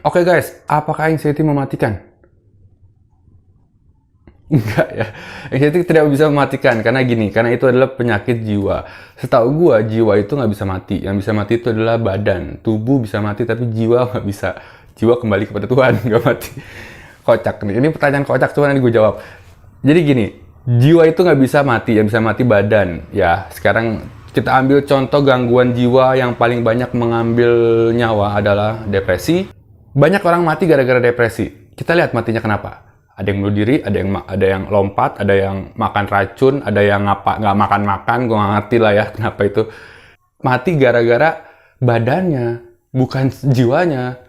Oke guys, apakah anxiety mematikan? Enggak ya, anxiety tidak bisa mematikan karena itu adalah penyakit jiwa. Setahu gua, jiwa itu nggak bisa mati. Yang bisa mati itu adalah badan, tubuh bisa mati tapi jiwa nggak bisa. Jiwa kembali kepada Tuhan, nggak mati. Kocak nih, ini pertanyaan kocak, coba nanti gue jawab. Jadi gini, jiwa itu nggak bisa mati, yang bisa mati badan. Ya, sekarang kita ambil contoh gangguan jiwa yang paling banyak mengambil nyawa adalah depresi. Banyak orang mati gara-gara depresi. Kita lihat matinya kenapa. Ada yang bunuh diri, ada yang lompat, ada yang makan racun, ada yang nggak makan-makan, gue nggak ngerti lah ya kenapa itu. Mati gara-gara badannya, bukan jiwanya.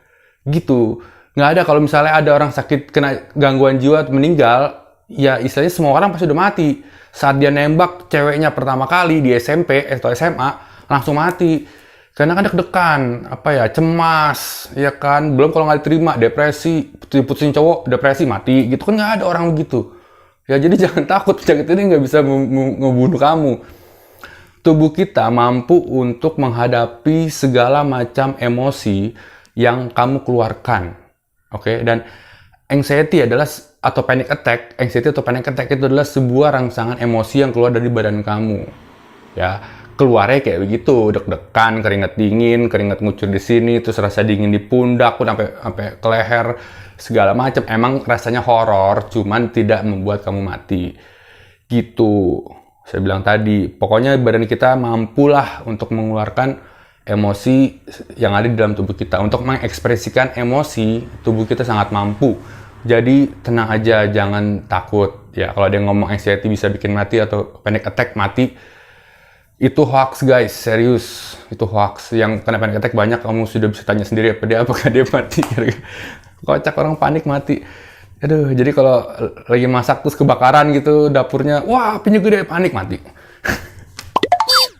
Gitu. Nggak ada kalau misalnya ada orang sakit kena gangguan jiwa meninggal, ya istilahnya semua orang pasti udah mati. Saat dia nembak ceweknya pertama kali di SMP atau SMA, langsung mati. Karena kan deg-degan, cemas, ya kan. Belum kalau nggak diterima, depresi, putusin cowok, depresi, mati. Gitu kan nggak ada orang begitu. Ya jadi jangan takut, penyakit ini nggak bisa ngebunuh kamu. Tubuh kita mampu untuk menghadapi segala macam emosi yang kamu keluarkan. Oke, dan anxiety atau panic attack itu adalah sebuah rangsangan emosi yang keluar dari badan kamu. Ya, keluarnya kayak begitu, deg-degan, keringat ngucur di sini, terus rasa dingin di pundak pun sampai ke leher, segala macam. Emang rasanya horor, cuman tidak membuat kamu mati. Gitu. Saya bilang tadi, pokoknya badan kita mampulah untuk mengeluarkan emosi yang ada di dalam tubuh kita. Untuk mengekspresikan emosi, tubuh kita sangat mampu. Jadi tenang aja, jangan takut. Ya, kalau ada yang ngomong anxiety bisa bikin mati atau panic attack mati, itu hoax guys, serius. Itu hoax. Yang kena panic attack banyak, kamu sudah bisa tanya sendiri apakah dia mati. Kocak orang panik mati. Aduh, jadi kalau lagi masak terus kebakaran gitu dapurnya, wah apinya gede, panik mati.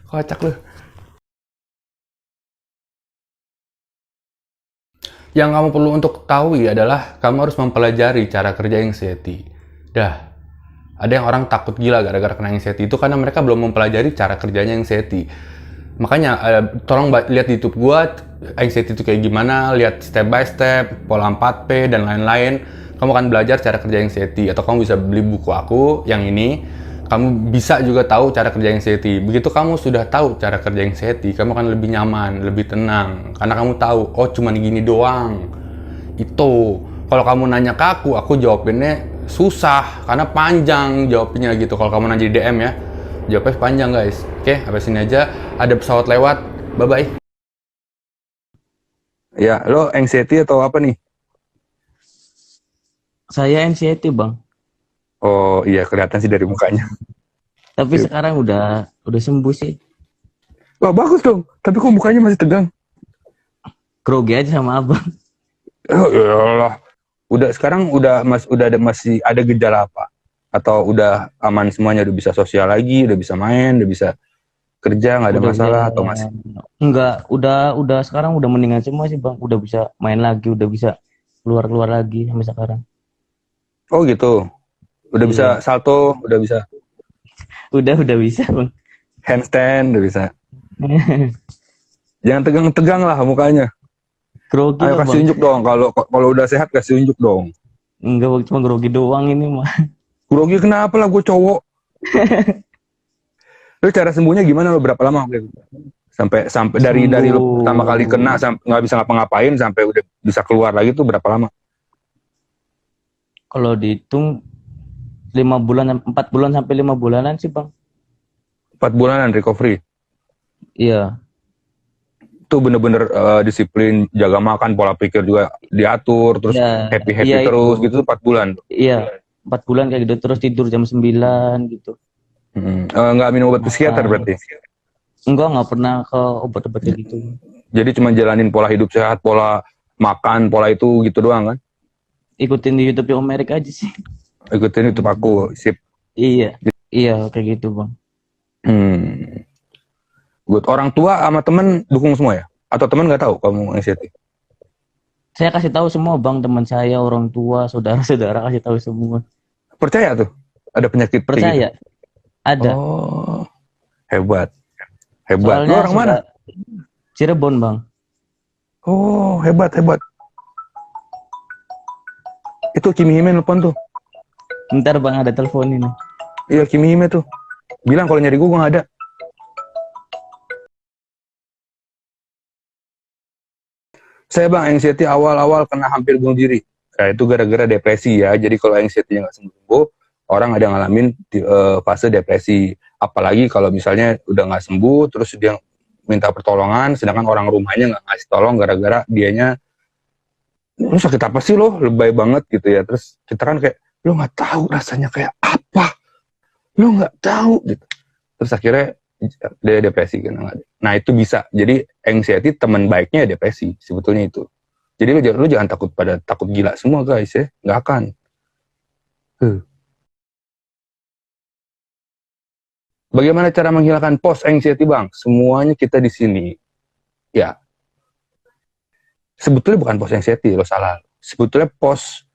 Kocak lu. Yang kamu perlu untuk tahu adalah kamu harus mempelajari cara kerja anxiety. Dah, ada yang orang takut gila gara-gara kena anxiety itu karena mereka belum mempelajari cara kerjanya anxiety. Makanya tolong lihat di YouTube gua anxiety itu kayak gimana, lihat step by step, pola 4P dan lain-lain. Kamu akan belajar cara kerja anxiety, atau kamu bisa beli buku aku yang ini. Kamu bisa juga tahu cara kerja anxiety. Begitu kamu sudah tahu cara kerja anxiety, kamu akan lebih nyaman, lebih tenang. Karena kamu tahu, oh cuman gini doang. Itu. Kalau kamu nanya ke aku jawabinnya susah. Karena panjang jawabnya gitu. Kalau kamu nanya di DM ya, jawabnya panjang guys. Oke, sampai sini aja. Ada pesawat lewat. Bye-bye. Ya, lo anxiety atau apa nih? Saya anxiety bang, Oh iya, kelihatan sih dari mukanya. tapi sekarang udah sembuh sih. Wah bagus dong, tapi kok mukanya masih tegang? Grogi aja sama abang. Oh iyalah. Masih ada gejala apa? Atau udah aman semuanya, udah bisa sosial lagi, udah bisa main, udah bisa kerja, nggak ada Udah bisa, masalah atau masih? enggak, udah sekarang udah mendingan semua sih bang. Udah bisa main lagi, udah bisa keluar lagi sampai sekarang. Oh gitu. Udah bisa Iya, salto, udah bisa udah bisa bang. handstand, udah bisa. Jangan tegang-tegang lah mukanya. Grogi Ayo lah kasih bang. unjuk dong. Kalau udah sehat kasih unjuk dong. Enggak bang, cuma grogi doang ini mah. Grogi kenapa lah, gue cowok. Lu cara sembuhnya gimana, lo berapa lama waktu itu? Sampai sampai dari lo pertama kali kena Sembuh. sampai nggak bisa ngapa-ngapain sampai udah bisa keluar lagi tuh berapa lama? Kalau dihitung 5 bulan, 4 bulan sampai 5 bulanan sih bang. 4 bulanan recovery. Iya, Itu bener-bener disiplin, jaga makan, pola pikir juga diatur, terus iya, happy iya happy itu. terus gitu 4 bulan. Iya, 4 bulan kayak gitu terus tidur jam 9 gitu. Nggak minum obat psikiater Makan. berarti. Nggak pernah ke obat-obat kayak gitu. Jadi cuma jalanin pola hidup sehat, pola makan, pola itu gitu doang kan? Ikutin di YouTube Om Erik aja sih. Ikutin itu aku, sip. Iya, iya kayak gitu bang. Hmm. Good. Orang tua sama temen dukung semua ya? Atau temen nggak tahu kamu anxiety? Saya kasih tahu semua bang, teman saya, orang tua, saudara-saudara kasih tahu semua. Percaya tuh ada penyakit kayak gitu? Percaya, ada. Oh, hebat. Hebat. Lu Soalnya orang mana? Cirebon bang. Oh, hebat, hebat. Itu Kimi Hime nelfon tuh. Bentar bang, ada telepon ini. Iya, Kimi Hime tuh. Bilang kalau nyari gue nggak ada. Saya bang, anxiety awal-awal kena hampir bunuh diri. Nah, itu gara-gara depresi ya. Jadi kalau anxiety-nya nggak sembuh, orang ada ngalamin fase depresi. Apalagi kalau misalnya udah nggak sembuh, terus dia minta pertolongan, sedangkan orang rumahnya nggak ngasih tolong gara-gara dianya, lu sakit apa sih lo? Lebay banget gitu ya. Terus kita kan kayak, lo nggak tahu rasanya kayak apa. Lo nggak tahu gitu. Terus akhirnya dia depresi kan. Nah itu bisa. Jadi anxiety teman baiknya ya depresi sebetulnya itu. Jadi lu jangan takut gila semua guys ya, nggak akan. Bagaimana cara menghilangkan post anxiety bang? Semuanya kita di sini. Ya, sebetulnya bukan post anxiety, lo salah. Sebetulnya post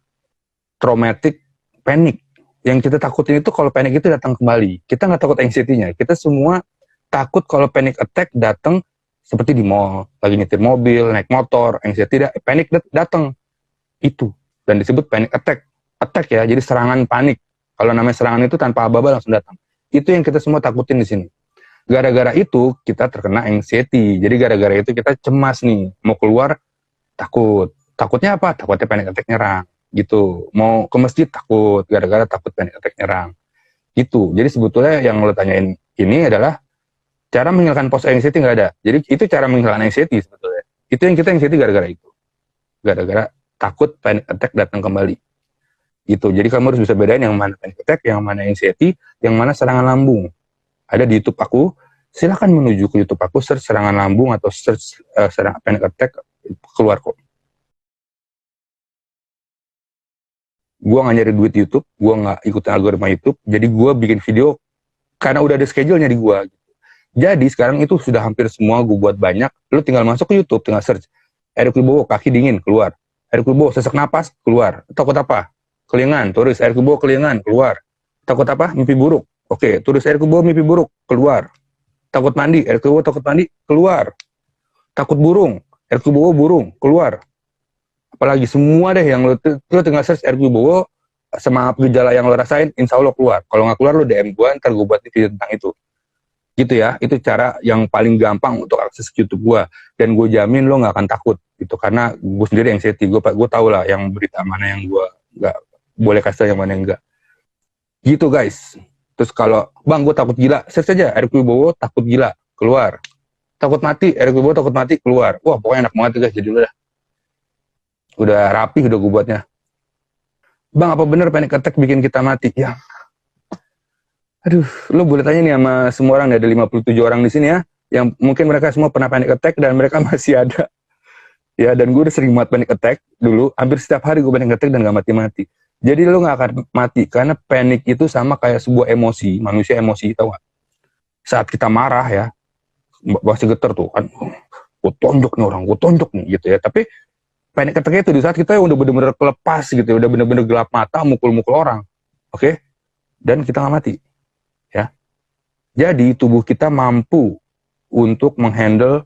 traumatic panic. Yang kita takutin itu kalau panic itu datang kembali. Kita nggak takut anxiety-nya. Kita semua takut kalau panic attack datang seperti di mall, lagi nyetir mobil, naik motor, anxiety panic datang. Itu. Dan disebut panic attack. Attack ya, jadi serangan panik. Kalau namanya serangan itu tanpa aba-aba langsung datang. Itu yang kita semua takutin di sini. Gara-gara itu kita terkena anxiety. Jadi gara-gara itu kita cemas nih, mau keluar takut. Takutnya apa? Takutnya panic attack nyerang. Gitu. Mau ke masjid takut, gara-gara takut panic attack nyerang. Gitu. Jadi sebetulnya yang lo tanyain ini adalah cara menghilangkan post anxiety nggak ada. Jadi itu cara menghilangkan anxiety sebetulnya. Itu yang kita anxiety gara-gara itu. Gara-gara takut panic attack datang kembali. Gitu. Jadi kamu harus bisa bedain yang mana panic attack, yang mana anxiety, yang mana serangan lambung. Ada di YouTube aku. Silahkan menuju ke YouTube aku, search serangan lambung atau search serangan panic attack, keluar kok. Gue nggak nyari duit YouTube, gue nggak ikutin algoritma YouTube, jadi gue bikin video karena udah ada schedule-nya di gue. Jadi sekarang itu sudah hampir semua gue buat banyak, lu tinggal masuk ke YouTube, tinggal search Erick Wibowo kaki dingin, keluar. Erick Wibowo sesak napas, keluar. Takut apa? Kelingan, tulis Erick Wibowo kelingan, keluar. Takut apa? Mimpi buruk. Oke, tulis Erick Wibowo mimpi buruk, keluar. Takut mandi, Erick Wibowo takut mandi, keluar. Takut burung, Erick Wibowo burung, keluar. Apalagi semua deh yang lo tinggal search Erick Wibowo sama gejala yang lo rasain, insya Allah keluar. Kalau nggak keluar lo DM gue, ntar gue buat video tentang itu. Gitu ya, itu cara yang paling gampang untuk akses YouTube gue. Dan gue jamin lo nggak akan takut gitu, karena gue sendiri yang anxiety, gue tau lah yang berita mana yang gue nggak boleh kasih, yang mana yang enggak. Gitu guys. Terus kalau bang gue takut gila, search aja Erick Wibowo takut gila, keluar. Takut mati, Erick Wibowo takut mati, keluar. Wah pokoknya enak banget guys, jadi udah rapi udah gue buatnya. Bang apa bener panic attack bikin kita mati? Ya. Aduh, lo boleh tanya nih sama semua orang, ada 57 orang di sini ya, yang mungkin mereka semua pernah panic attack dan mereka masih ada. Ya, dan gue udah sering banget panic attack dulu, hampir setiap hari gue panic attack dan gak mati-mati. Jadi lo gak akan mati, karena panic itu sama kayak sebuah emosi, manusia emosi, tau gak? Saat kita marah ya, masih getar tuh kan, gue tonjok nih orang, gue tonjok nih gitu ya, tapi panic attack itu di saat kita udah bener-bener kelepas gitu ya, udah bener-bener gelap mata, mukul-mukul orang, oke? Dan kita nggak mati, ya. Jadi tubuh kita mampu untuk menghandle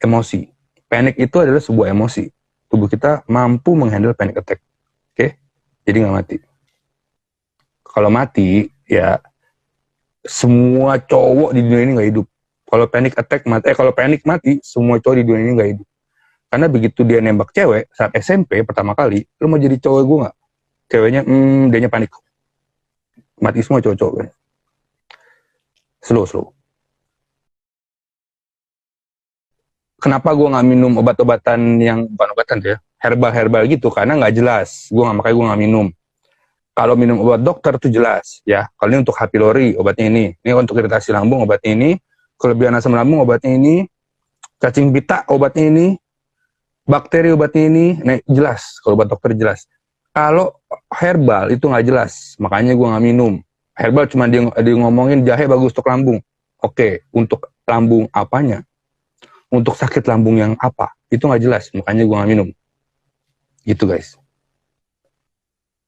emosi. Panic itu adalah sebuah emosi. Tubuh kita mampu menghandle panic attack, oke? Jadi nggak mati. Kalau mati, ya semua cowok di dunia ini nggak hidup. Kalau panic attack mati, kalau panic mati, semua cowok di dunia ini nggak hidup. Karena begitu dia nembak cewek saat SMP pertama kali, lu mau jadi cowok gue nggak? Ceweknya, dianya panik, mati semua cowok-cowok. Slow. Kenapa gue nggak minum obat-obatan yang bukan obatan ya, herbal gitu? Karena nggak jelas. Makanya gue nggak minum. Kalau minum obat dokter tuh jelas, ya. Kalau ini untuk H. pylori obatnya ini untuk iritasi lambung obatnya ini, kelebihan asam lambung obatnya ini, cacing pita obatnya ini. Bakteri obatnya ini, nah jelas. Kalau obat dokter jelas. Kalau herbal itu nggak jelas, makanya gue nggak minum. Herbal cuma dia ngomongin jahe bagus untuk lambung. Oke, untuk lambung apanya? Untuk sakit lambung yang apa? Itu nggak jelas, makanya gue nggak minum. Gitu guys.